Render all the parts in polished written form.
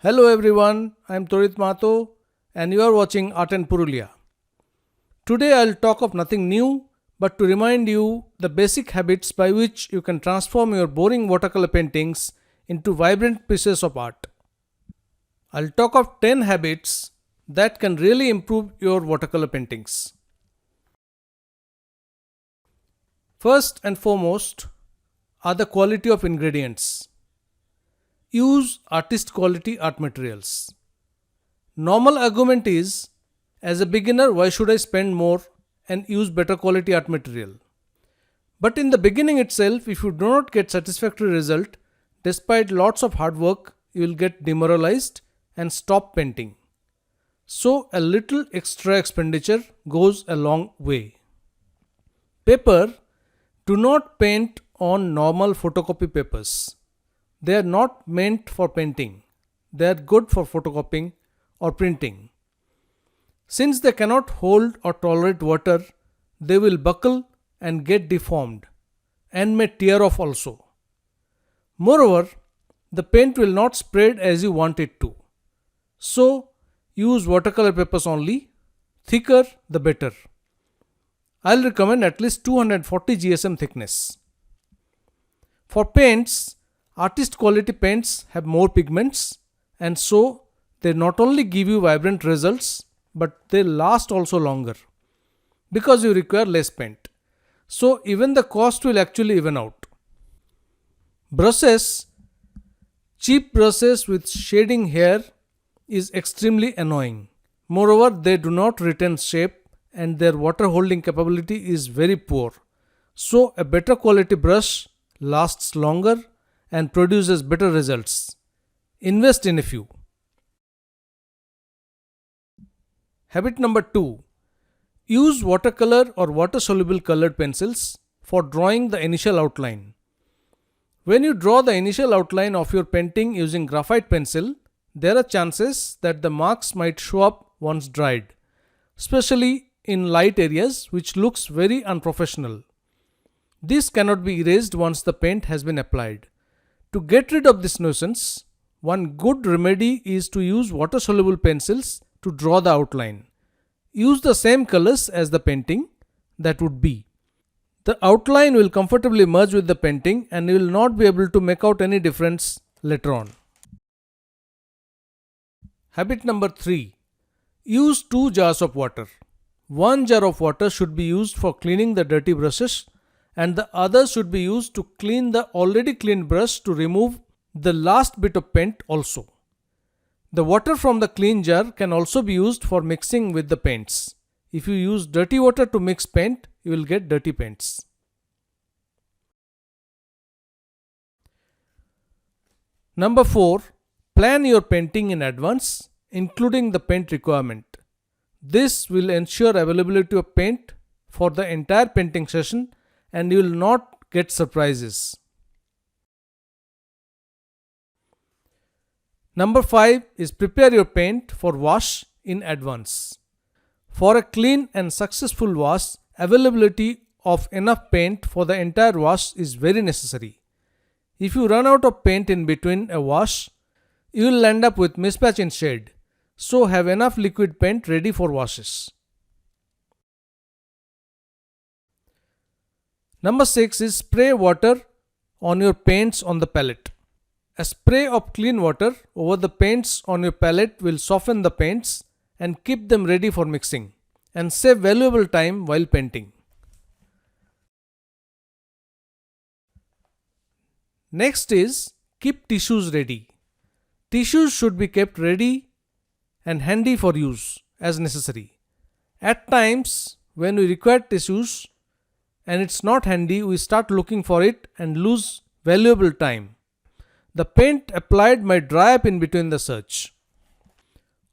Hello everyone, I am Torit Mato and you are watching Art and Purulia. Today I'll talk of nothing new but to remind you the basic habits by which you can transform your boring watercolor paintings into vibrant pieces of art. I'll talk of 10 habits that can really improve your watercolor paintings. First and foremost are the quality of ingredients. Use artist quality art materials. Normal argument is, as a beginner, why should I spend more and use better quality art material? But in the beginning itself, if you do not get satisfactory result, despite lots of hard work, you will get demoralized and stop painting. So a little extra expenditure goes a long way. Paper, do not paint on normal photocopy papers. They are not meant for painting. They are good for photocopying or printing. Since they cannot hold or tolerate water, they will buckle and get deformed and may tear off also. Moreover, the paint will not spread as you want it to. So, use watercolor papers only. Thicker the better. I'll recommend at least 240 GSM thickness. For paints, artist quality paints have more pigments and so they not only give you vibrant results but they last also longer because you require less paint. So even the cost will actually even out. Brushes, cheap brushes with shading hair is extremely annoying. Moreover, they do not retain shape and their water holding capability is very poor. So a better quality brush lasts longer and produces better results. Invest in a few. Habit number 2. Use watercolor or water soluble colored pencils for drawing the initial outline. When you draw the initial outline of your painting using graphite pencil, there are chances that the marks might show up once dried, especially in light areas which looks very unprofessional. This cannot be erased once the paint has been applied. To get rid of this nuisance, one good remedy is to use water soluble pencils to draw the outline. Use the same colors as the painting, that would be. The outline will comfortably merge with the painting and you will not be able to make out any difference later on. Habit number 3. Use 2 jars of water. One jar of water should be used for cleaning the dirty brushes and the other should be used to clean the already cleaned brush to remove the last bit of paint also. The water from the clean jar can also be used for mixing with the paints. If you use dirty water to mix paint, you will get dirty paints. Number 4. Plan your painting in advance, including the paint requirement. This will ensure availability of paint for the entire painting session and you will not get surprises. Number 5 is prepare your paint for wash in advance. For a clean and successful wash, availability of enough paint for the entire wash is very necessary. If you run out of paint in between a wash, you will end up with mismatch in shade. So have enough liquid paint ready for washes. Number 6 is spray water on your paints on the palette. A spray of clean water over the paints on your palette will soften the paints and keep them ready for mixing and save valuable time while painting. Next is keep tissues ready. Tissues should be kept ready and handy for use as necessary. At times when we require tissues and it's not handy, we start looking for it and lose valuable time. The paint applied might dry up in between the search.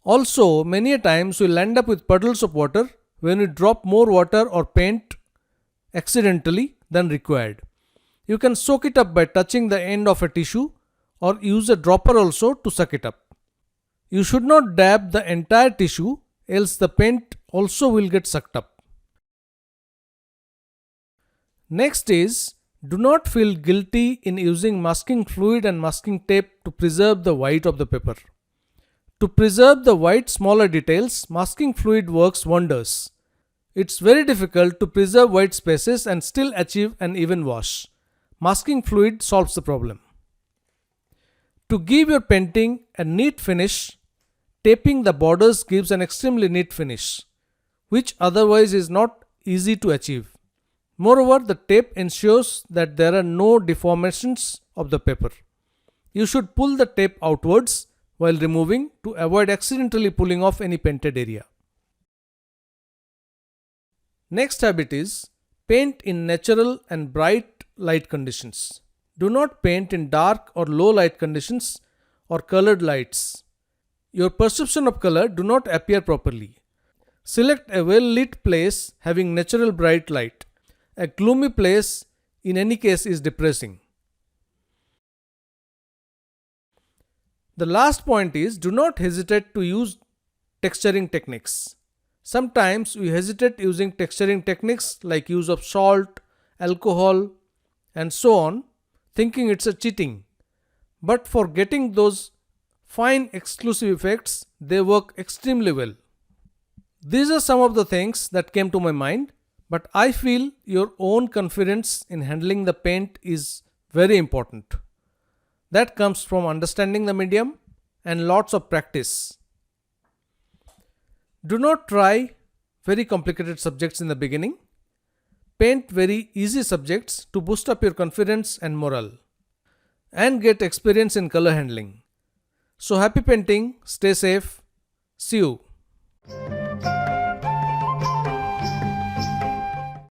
Also, many a times we'll end up with puddles of water when we drop more water or paint accidentally than required. You can soak it up by touching the end of a tissue or use a dropper also to suck it up. You should not dab the entire tissue, else the paint also will get sucked up. Next is, do not feel guilty in using masking fluid and masking tape to preserve the white of the paper. To preserve the white smaller details, masking fluid works wonders. It's very difficult to preserve white spaces and still achieve an even wash. Masking fluid solves the problem. To give your painting a neat finish, taping the borders gives an extremely neat finish, which otherwise is not easy to achieve. Moreover, the tape ensures that there are no deformations of the paper. You should pull the tape outwards while removing to avoid accidentally pulling off any painted area. Next habit is paint in natural and bright light conditions. Do not paint in dark or low light conditions or colored lights. Your perception of color do not appear properly. Select a well lit place having natural bright light. A gloomy place in any case is depressing. The last point is do not hesitate to use texturing techniques. Sometimes we hesitate using texturing techniques like use of salt, alcohol and so on, thinking it's a cheating. But for getting those fine exclusive effects, they work extremely well. These are some of the things that came to my mind, but I feel your own confidence in handling the paint is very important. That comes from understanding the medium and lots of practice. Do not try very complicated subjects in the beginning. Paint very easy subjects to boost up your confidence and morale and get experience in color handling. So happy painting, stay safe, see you.